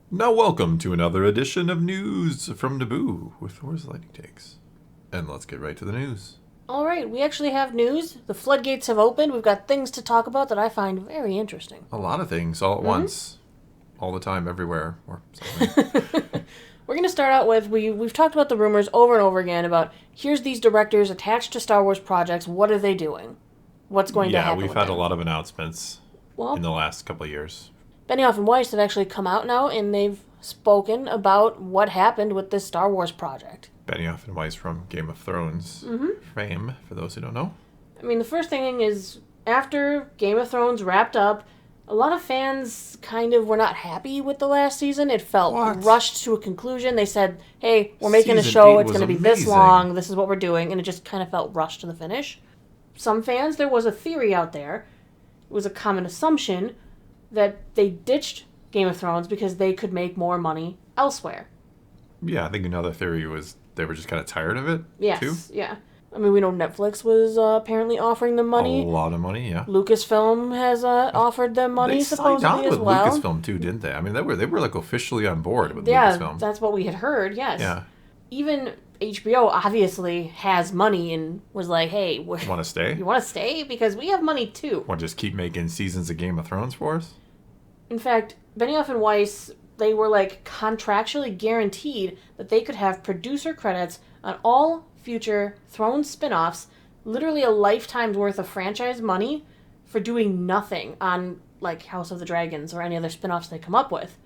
Now welcome to another edition of News from Naboo with Thor's Lightning Takes. And let's get right to the news. All right, we actually have news. The floodgates have opened. We've got things to talk about that I find very interesting. A lot of things all at once. All the time, everywhere. Or something. We're going to start out with, we've talked about the rumors over and over again about, here's these directors attached to Star Wars projects. What are they doing? What's going to happen we've with had them? a lot of announcements Well, in the last couple of years. Benioff and Weiss have actually come out now, and they've spoken about what happened with this Star Wars project. Benioff and Weiss from Game of Thrones fame, for those who don't know. I mean, the first thing is, after Game of Thrones wrapped up, a lot of fans kind of were not happy with the last season. It felt rushed to a conclusion. They said, hey, we're making a show, it's going to be this long, this is what we're doing, and it just kind of felt rushed to the finish. Some fans, there was a theory out there, it was a common assumption, that they ditched Game of Thrones because they could make more money elsewhere. Yeah, I think another theory was they were just kind of tired of it, too. Yeah. I mean, we know Netflix was apparently offering them money. A lot of money, yeah. Lucasfilm has offered them money, supposedly, as well. They signed on with Lucasfilm, too, didn't they? I mean, they were like officially on board with Lucasfilm. Yeah, that's what we had heard, yes. Yeah. Even HBO obviously has money and was like, hey, Want to stay? You want to stay? Because we have money, too. Want to just keep making seasons of Game of Thrones for us? In fact, Benioff and Weiss, they were like contractually guaranteed that they could have producer credits on all future Thrones spin-offs, literally a lifetime's worth of franchise money for doing nothing on like House of the Dragons or any other spin-offs they come up with.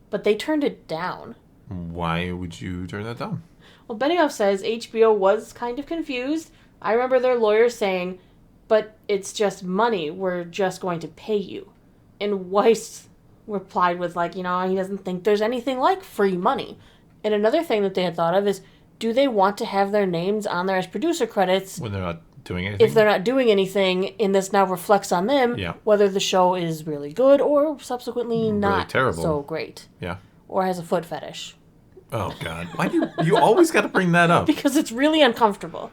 But they turned it down. Why would you turn that down? Well, Benioff says HBO was kind of confused. I remember their lawyers saying, but it's just money, we're just going to pay you. And Weiss replied with, like, he doesn't think there's anything like free money. And another thing that they had thought of is, do they want to have their names on there as producer credits? When they're not doing anything? If they're not doing anything, and this now reflects on them, whether the show is really good or subsequently not terrible. So great. Yeah. Or has a foot fetish. Oh, God. Why do you always got to bring that up? Because it's really uncomfortable.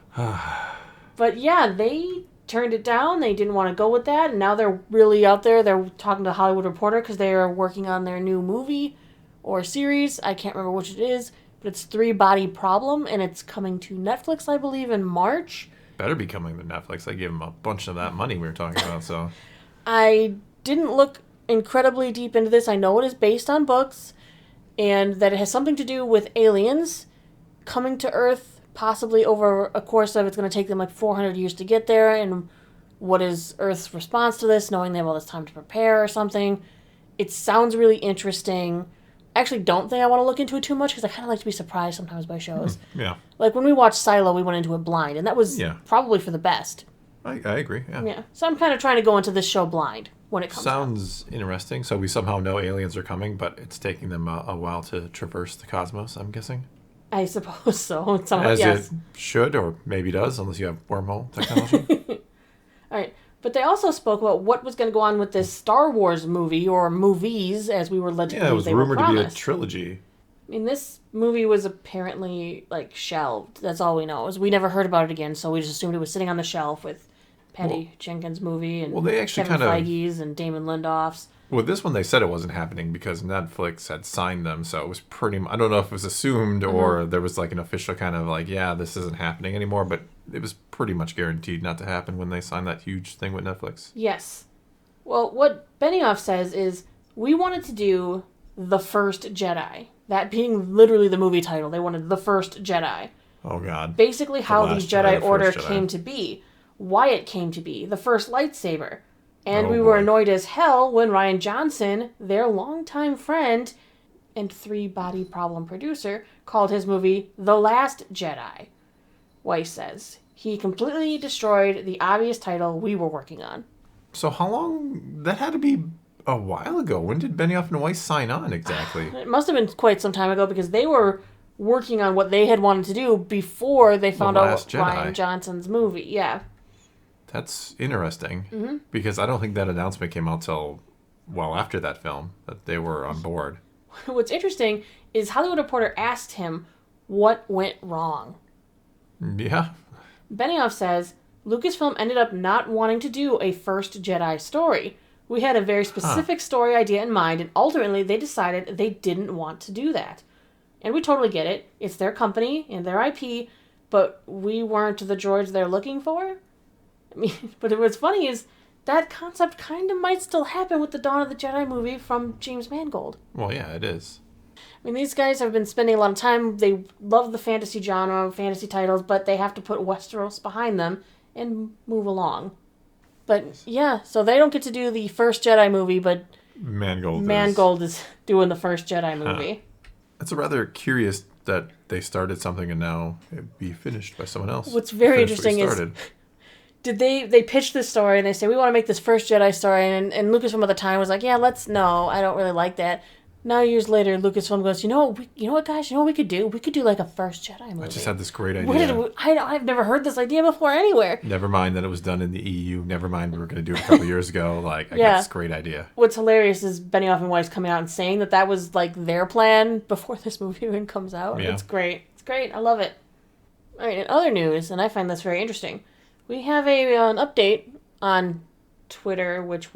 But yeah, they turned it down. They didn't want to go with that, and now they're really out there. They're talking to Hollywood Reporter because they are working on their new movie or series. I can't remember which it is, but it's Three Body Problem, and it's coming to Netflix, I believe, in March. Better be coming to Netflix. I gave them a bunch of that money we were talking about, so. I didn't look incredibly deep into this. I know it is based on books, and that it has something to do with aliens coming to Earth, possibly over a course of it's going to take them like 400 years to get there, and what is Earth's response to this, knowing they have all this time to prepare or something. It sounds really interesting. I actually don't think I want to look into it too much because I kind of like to be surprised sometimes by shows. Yeah. Like when we watched Silo, we went into it blind, and that was probably for the best. I agree, yeah. So I'm kind of trying to go into this show blind when it comes Sounds interesting. So we somehow know aliens are coming, but it's taking them a while to traverse the cosmos, I'm guessing. I suppose so. As it should, or maybe does, unless you have wormhole technology. All right. But they also spoke about what was going to go on with this Star Wars movie, or movies, as we were led to believe. Yeah, it was rumored to be a trilogy. I mean, this movie was apparently, like, shelved. That's all we know. We never heard about it again, so we just assumed it was sitting on the shelf with Patty Jenkins' movie and they actually Kevin Feige's and Damon Lindelof's. Well, this one they said it wasn't happening because Netflix had signed them, so it was pretty I don't know if it was assumed or there was like an official kind of like, this isn't happening anymore, but it was pretty much guaranteed not to happen when they signed that huge thing with Netflix. Yes. Well, what Benioff says is, we wanted to do The First Jedi. That being literally the movie title. They wanted The First Jedi. Oh, God. Basically how the Jedi Order came to be. Why it came to be. The first lightsaber. And we were annoyed as hell when Rian Johnson, their longtime friend and Three Body Problem producer, called his movie The Last Jedi. Weiss says, he completely destroyed the obvious title we were working on. So how long? That had to be a while ago. When did Benioff and Weiss sign on exactly? It must have been quite some time ago because they were working on what they had wanted to do before they found out Rian Johnson's movie. Yeah. That's interesting because I don't think that announcement came out till well after that film that they were on board. What's interesting is Hollywood Reporter asked him what went wrong. Yeah. Benioff says Lucasfilm ended up not wanting to do a First Jedi story. We had a very specific story idea in mind, and ultimately they decided they didn't want to do that. And we totally get it. It's their company and their IP, but we weren't the droids they're looking for. I mean, but what's funny is that concept kind of might still happen with the Dawn of the Jedi movie from James Mangold. Well, yeah, it is. I mean, these guys have been spending a lot of time. They love the fantasy genre, fantasy titles, but they have to put Westeros behind them and move along. But yeah, so they don't get to do the first Jedi movie, but Mangold is doing the first Jedi movie. It's rather curious that they started something and now it'd be finished by someone else. What's very interesting is, they pitched this story and they say, we want to make this first Jedi story, and Lucasfilm at the time was like, yeah, no, I don't really like that. Now, years later, Lucasfilm goes, you know what, guys? You know what we could do? We could do like a first Jedi movie. I just had this great idea. I've never heard this idea before anywhere. Never mind that it was done in the EU. Never mind we were going to do it a couple years ago. Like, I got this great idea. What's hilarious is Benioff and Weiss coming out and saying that was like their plan before this movie even comes out. Yeah. It's great. It's great. I love it. All right, in other news, and I find this very interesting, we have an update on Twitter, which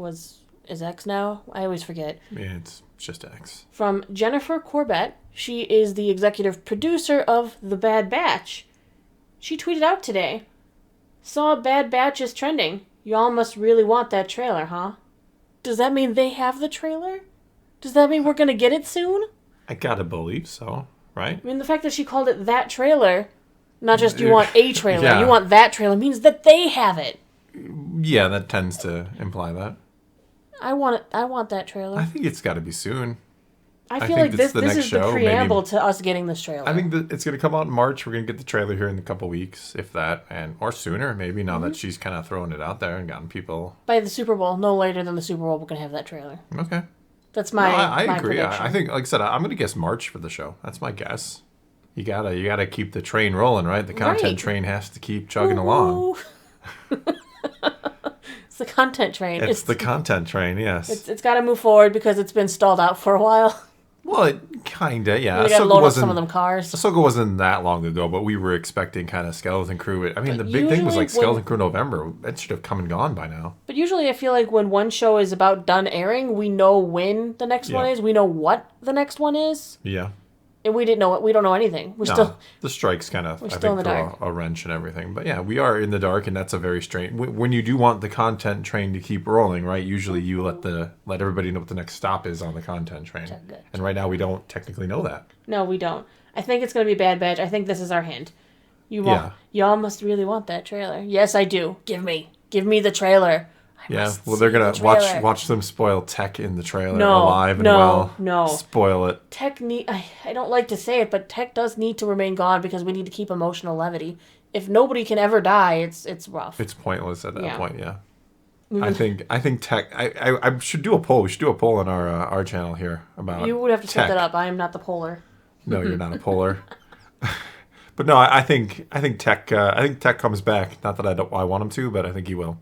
is X now? I always forget. Yeah, it's just X. From Jennifer Corbett. She is the executive producer of The Bad Batch. She tweeted out today, saw Bad Batch is trending. Y'all must really want that trailer, huh? Does that mean they have the trailer? Does that mean we're going to get it soon? I gotta believe so, right? I mean, the fact that she called it that trailer, not just you want a trailer, you want that trailer, means that they have it. Yeah, that tends to imply that. I want that trailer. I think it's got to be soon. I feel like this is the preamble to us getting this trailer. I think it's going to come out in March. We're going to get the trailer here in a couple weeks, if that, or sooner, maybe, now that she's kind of throwing it out there and gotten people... By the Super Bowl, no later than the Super Bowl, we're going to have that trailer. Okay. That's my I agree. prediction. I think, like I said, I'm going to guess March for the show. That's my guess. You gotta keep the train rolling, right? The content train has to keep chugging along. It's the content train. It's the content train, yes. It's got to move forward because it's been stalled out for a while. Well, kinda, yeah. We got to load up some of them cars. Ahsoka wasn't that long ago, but we were expecting kind of Skeleton Crew. I mean, the big thing was like Skeleton Crew November. That should have come and gone by now. But usually I feel like when one show is about done airing, we know when the next one is. We know what the next one is. Yeah. And we didn't know it. We don't know anything. The strikes kind of, I think, throw a wrench and everything. But yeah, we are in the dark, and that's a very strange... When you do want the content train to keep rolling, right, usually you let everybody know what the next stop is on the content train. And right now we don't technically know that. No, we don't. I think it's going to be Bad Batch. I think this is our hint. Y'all must really want that trailer. Yes, I do. Give me the trailer. Well, they're going to watch them spoil Tech in the trailer alive and well. No. Spoil it. Tech I don't like to say it, but Tech does need to remain gone because we need to keep emotional levity. If nobody can ever die, it's rough. It's pointless at that point, yeah. I think Tech... I should do a poll. We should do a poll on our channel here about You would have to Tech. set that up. I am not the poller. No, you're not a poller. But no, I think Tech comes back. Not that I want him to, but I think he will.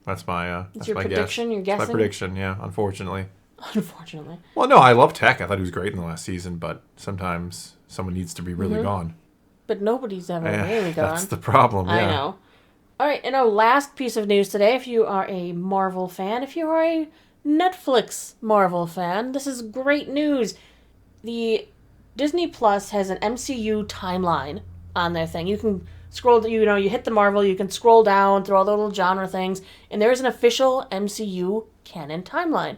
That's my It's your prediction? You're guessing? That's my prediction, yeah, unfortunately. Unfortunately. Well, no, I love Tech. I thought he was great in the last season, but sometimes someone needs to be really gone. But nobody's ever really gone. That's the problem, yeah. I know. All right, and our last piece of news today, if you are a Marvel fan, if you are a Netflix Marvel fan, this is great news. The Disney Plus has an MCU timeline on their thing. You can... scroll, you hit the Marvel, you can scroll down through all the little genre things, and there is an official MCU canon timeline.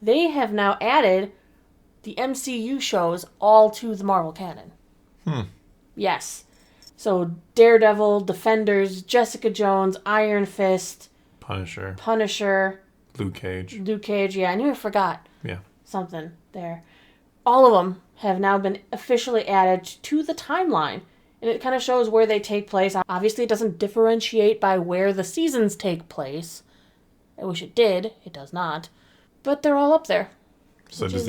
They have now added the MCU shows all to the Marvel canon. Yes. So Daredevil, Defenders, Jessica Jones, Iron Fist, Punisher, Luke Cage, yeah, I knew I forgot. Yeah. Something there. All of them have now been officially added to the timeline. And it kind of shows where they take place. Obviously, it doesn't differentiate by where the seasons take place. I wish it did. It does not. But they're all up there. So was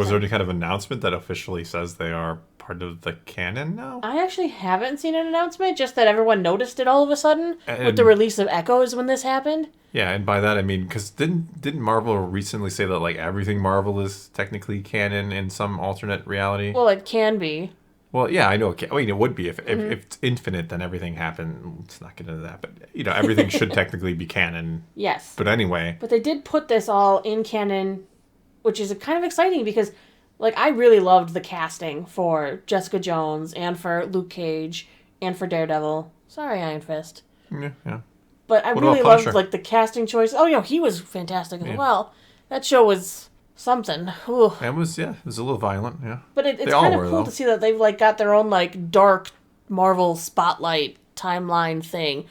there any kind of announcement that officially says they are part of the canon now? I actually haven't seen an announcement, just that everyone noticed it all of a sudden with the release of Echoes when this happened. Yeah, and by that I mean, because didn't Marvel recently say that like everything Marvel is technically canon in some alternate reality? Well, it can be. Well, yeah, I know. I mean, it would be if it's infinite, then everything happened. Let's not get into that, but everything should technically be canon. Yes. But anyway. But they did put this all in canon, which is kind of exciting because, like, I really loved the casting for Jessica Jones and for Luke Cage and for Daredevil. Sorry, Iron Fist. Yeah. But I really loved like the casting choice. Oh, he was fantastic as well. That show was something. Ooh. It was a little violent, yeah. But it's kind of cool to see that they've like got their own like dark Marvel spotlight timeline thing,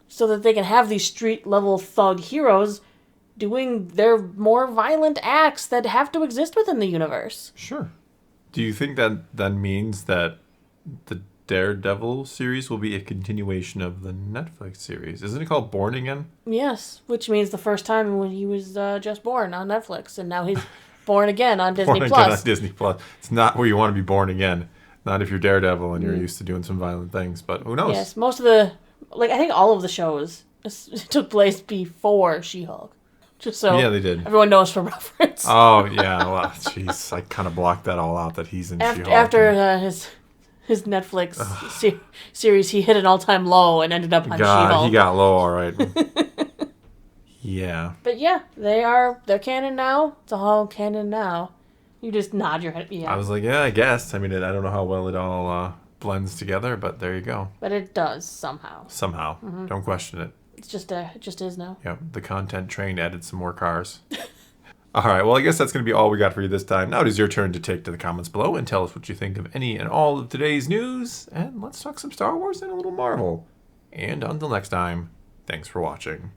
so that they can have these street level thug heroes doing their more violent acts that have to exist within the universe. Sure. Do you think that then means that the Daredevil series will be a continuation of the Netflix series? Isn't it called Born Again? Yes, which means the first time when he was just born on Netflix, and now he's born again on Disney+. Born Again on Disney+. It's not where you want to be born again. Not if you're Daredevil and you're used to doing some violent things, but who knows? Yes, most of the... I think all of the shows took place before She-Hulk. Just so yeah, they did. Everyone knows for reference. Oh, yeah. Well, jeez. I kind of blocked that all out that he's in She-Hulk. After his Netflix series, he hit an all-time low and ended up on She-Hulk. He got low, all right. Yeah. But yeah, they're canon now. It's all canon now. You just nod your head. Yeah. I was like, yeah, I guess. I mean, I don't know how well it all blends together, but there you go. But it does somehow. Somehow. Mm-hmm. Don't question it. It just is now. Yep. The content train added some more cars. All right. Well, I guess that's going to be all we got for you this time. Now it is your turn to take to the comments below and tell us what you think of any and all of today's news. And let's talk some Star Wars and a little Marvel. And until next time, thanks for watching.